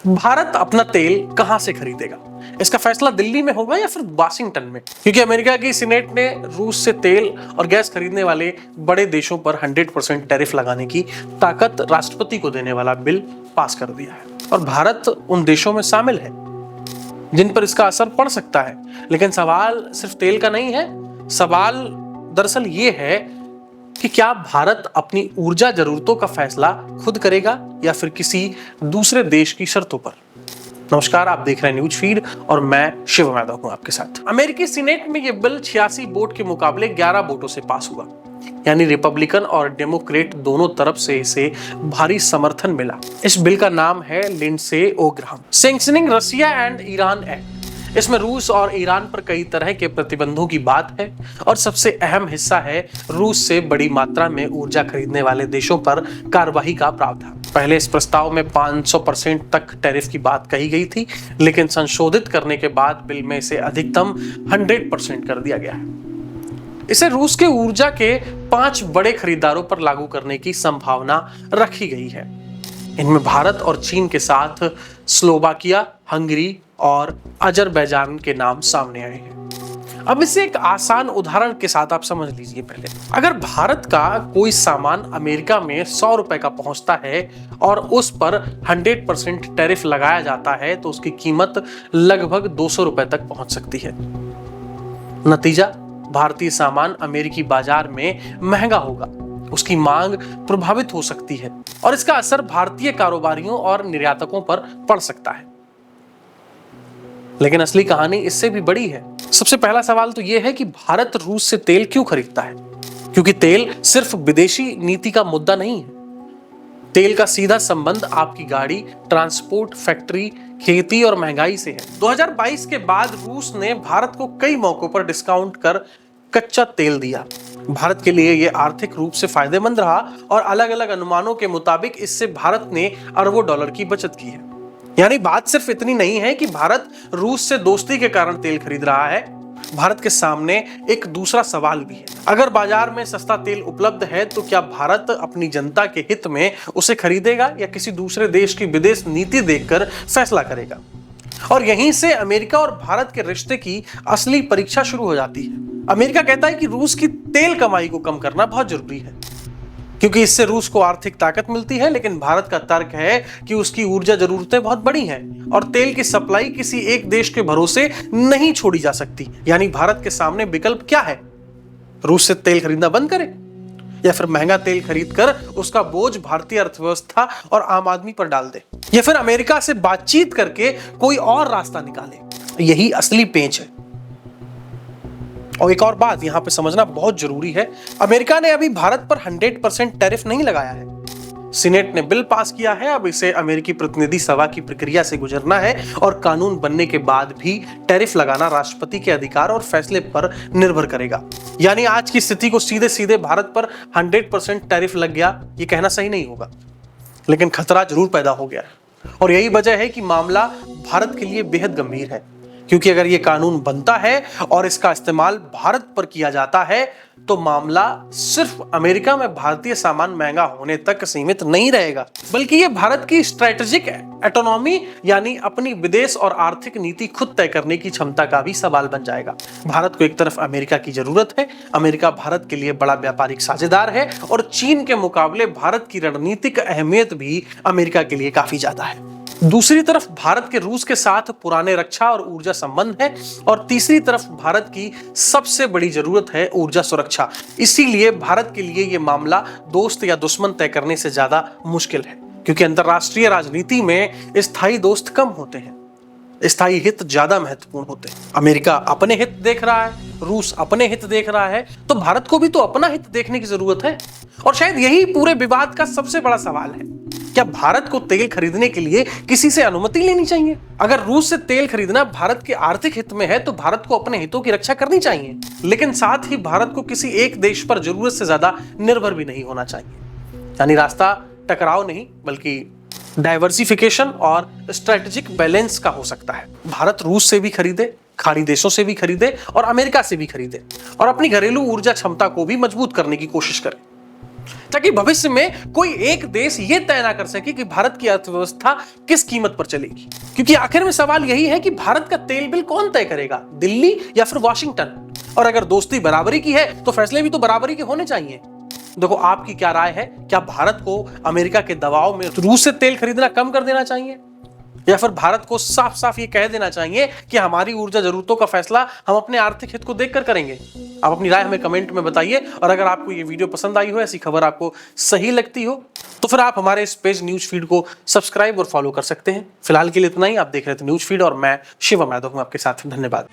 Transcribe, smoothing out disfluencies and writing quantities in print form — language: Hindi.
भारत अपना तेल कहां से खरीदेगा? इसका फैसला दिल्ली में होगा या फिर वाशिंगटन में? क्योंकि अमेरिका की सीनेट ने रूस से तेल और गैस खरीदने वाले बड़े देशों पर 100% टैरिफ लगाने की ताकत राष्ट्रपति को देने वाला बिल पास कर दिया है और भारत उन देशों में शामिल है जिन पर इसका असर पड़ सकता है। लेकिन सवाल सिर्फ तेल का नहीं है, सवाल दरअसल ये है कि क्या भारत अपनी ऊर्जा जरूरतों का फैसला खुद करेगा या फिर किसी दूसरे देश की शर्तों पर। नमस्कार, आप देख रहे हैं न्यूज फीड और मैं शिव यादव हूं आपके साथ। अमेरिकी सीनेट में यह बिल 86 वोट के मुकाबले 11 वोटों से पास हुआ, यानी रिपब्लिकन और डेमोक्रेट दोनों तरफ से इसे भारी समर्थन मिला। इस बिल का नाम है Lindsey O Graham sanctioning Russia and Iran act. इसमें रूस और ईरान पर कई तरह के प्रतिबंधों की बात है और सबसे अहम हिस्सा है रूस से बड़ी मात्रा में ऊर्जा खरीदने वाले देशों पर कार्रवाई का प्रावधान। पहले इस प्रस्ताव में 500% तक टैरिफ की बात कही गई थी, लेकिन संशोधित करने के बाद बिल में इसे अधिकतम 100% कर दिया गया है। इसे रूस के ऊर्जा के 5 बड़े खरीदारों पर लागू करने की संभावना रखी गई है। इनमें भारत और चीन के साथ स्लोवाकिया, हंगरी और अजरबैजान के नाम सामने आए हैं। अब इसे एक आसान उदाहरण के साथ आप समझ लीजिए। पहले अगर भारत का कोई सामान अमेरिका में 100 रुपए का पहुंचता है और उस पर 100% टैरिफ लगाया जाता है तो उसकी कीमत लगभग 200 रुपए तक पहुंच सकती है। नतीजा, भारतीय सामान अमेरिकी बाजार में महंगा होगा, उसकी मांग प्रभावित हो सकती है और इसका असर भारतीय कारोबारियों और निर्यातकों पर पड़ सकता है। लेकिन असली कहानी इससे भी बड़ी है। सबसे पहला सवाल तो यह है कि भारत रूस से तेल क्यों खरीदता है? क्योंकि तेल सिर्फ विदेशी नीति का मुद्दा नहीं है। तेल का सीधा संबंध आपकी गाड़ी, ट्रांसपोर्ट, फैक्ट्री, खेती और महंगाई से है। 2022 के बाद रूस ने भारत को कई मौकों पर डिस्काउंट कर कच्चा तेल दिया। भारत के लिए यह आर्थिक रूप से फायदेमंद रहा और अलग अलग अनुमानों के मुताबिक इससे भारत ने अरबों डॉलर की बचत की है। यानी बात सिर्फ इतनी नहीं है कि भारत रूस से दोस्ती के कारण तेल खरीद रहा है। भारत के सामने एक दूसरा सवाल भी है। अगर बाजार में सस्ता तेल उपलब्ध है तो क्या भारत अपनी जनता के हित में उसे खरीदेगा या किसी दूसरे देश की विदेश नीति देखकर फैसला करेगा? और यहीं से अमेरिका और भारत के रिश्ते की असली परीक्षा शुरू हो जाती है। अमेरिका कहता है कि रूस की तेल कमाई को कम करना बहुत जरूरी है क्योंकि इससे रूस को आर्थिक ताकत मिलती है, लेकिन भारत का तर्क है कि उसकी ऊर्जा जरूरतें बहुत बड़ी हैं और तेल की सप्लाई किसी एक देश के भरोसे नहीं छोड़ी जा सकती। यानी भारत के सामने विकल्प क्या है? रूस से तेल खरीदना बंद करे या फिर महंगा तेल खरीदकर उसका बोझ भारतीय अर्थव्यवस्था और आम आदमी पर डाल दे, या फिर अमेरिका से बातचीत करके कोई और रास्ता निकाले। यही असली पेंच है। और एक और बात यहां पे समझना बहुत जरूरी है, अमेरिका ने अभी भारत पर 100% टैरिफ नहीं लगाया है। सीनेट ने बिल पास किया है, अब इसे अमेरिकी प्रतिनिधि सभा की प्रक्रिया से गुजरना है और कानून बनने के बाद भी टैरिफ लगाना राष्ट्रपति के अधिकार और फैसले पर निर्भर करेगा। यानी आज की स्थिति को सीधे सीधे भारत पर 100% टैरिफ लग गया, ये कहना सही नहीं होगा, लेकिन खतरा जरूर पैदा हो गया है। और यही वजह है कि मामला भारत के लिए बेहद गंभीर है, क्योंकि अगर ये कानून बनता है और इसका इस्तेमाल भारत पर किया जाता है तो मामला सिर्फ अमेरिका में भारतीय सामान महंगा होने तक सीमित नहीं रहेगा, बल्कि ये भारत की स्ट्रेटेजिक ऑटोनॉमी यानी अपनी विदेश और आर्थिक नीति खुद तय करने की क्षमता का भी सवाल बन जाएगा। भारत को एक तरफ अमेरिका की जरूरत है, अमेरिका भारत के लिए बड़ा व्यापारिक साझेदार है और चीन के मुकाबले भारत की रणनीतिक अहमियत भी अमेरिका के लिए काफी ज्यादा है। दूसरी तरफ भारत के रूस के साथ पुराने रक्षा और ऊर्जा संबंध है और तीसरी तरफ भारत की सबसे बड़ी जरूरत है ऊर्जा सुरक्षा। इसीलिए भारत के लिए यह मामला दोस्त या दुश्मन तय करने से ज्यादा मुश्किल है, क्योंकि अंतरराष्ट्रीय राजनीति में स्थायी दोस्त कम होते हैं, स्थायी हित ज्यादा महत्वपूर्ण होते हैं। अमेरिका अपने हित देख रहा है, रूस अपने हित देख रहा है, तो भारत को भी तो अपना हित देखने की जरूरत है। और शायद यही पूरे विवाद का सबसे बड़ा सवाल है, क्या भारत को तेल खरीदने के लिए किसी से अनुमति लेनी चाहिए? अगर रूस से तेल खरीदना भारत के आर्थिक हित में है तो भारत को अपने हितों की रक्षा करनी चाहिए, लेकिन साथ ही भारत को किसी एक देश पर जरूरत से ज्यादा निर्भर भी नहीं होना चाहिए। यानी रास्ता टकराव नहीं बल्कि डाइवर्सिफिकेशन और स्ट्रेटेजिक बैलेंस का हो सकता है। भारत रूस से भी खरीदे, खाड़ी देशों से भी खरीदे और अमेरिका से भी खरीदे और अपनी घरेलू ऊर्जा क्षमता को भी मजबूत करने की कोशिश करे। ताकि भविष्य में कोई एक देश ये तय ना कर सके कि भारत की अर्थव्यवस्था किस कीमत पर चलेगी। क्योंकि आखिर में सवाल यही है कि भारत का तेल बिल कौन तय करेगा, दिल्ली या फिर वॉशिंगटन? और अगर दोस्ती बराबरी की है तो फैसले भी तो बराबरी के होने चाहिए। देखो, आपकी क्या राय है? क्या भारत को अमेरिका के दबाव में रूस से तेल खरीदना कम कर देना चाहिए, या फिर भारत को साफ साफ ये कह देना चाहिए कि हमारी ऊर्जा जरूरतों का फैसला हम अपने आर्थिक हित को देखकर करेंगे? आप अपनी राय हमें कमेंट में बताइए। और अगर आपको ये वीडियो पसंद आई हो, ऐसी खबर आपको सही लगती हो, तो फिर आप हमारे इस पेज न्यूज फीड को सब्सक्राइब और फॉलो कर सकते हैं। फिलहाल के लिए इतना ही। आप देख रहे थे न्यूज फीड और मैं शिवम यादव हूं आपके साथ। धन्यवाद।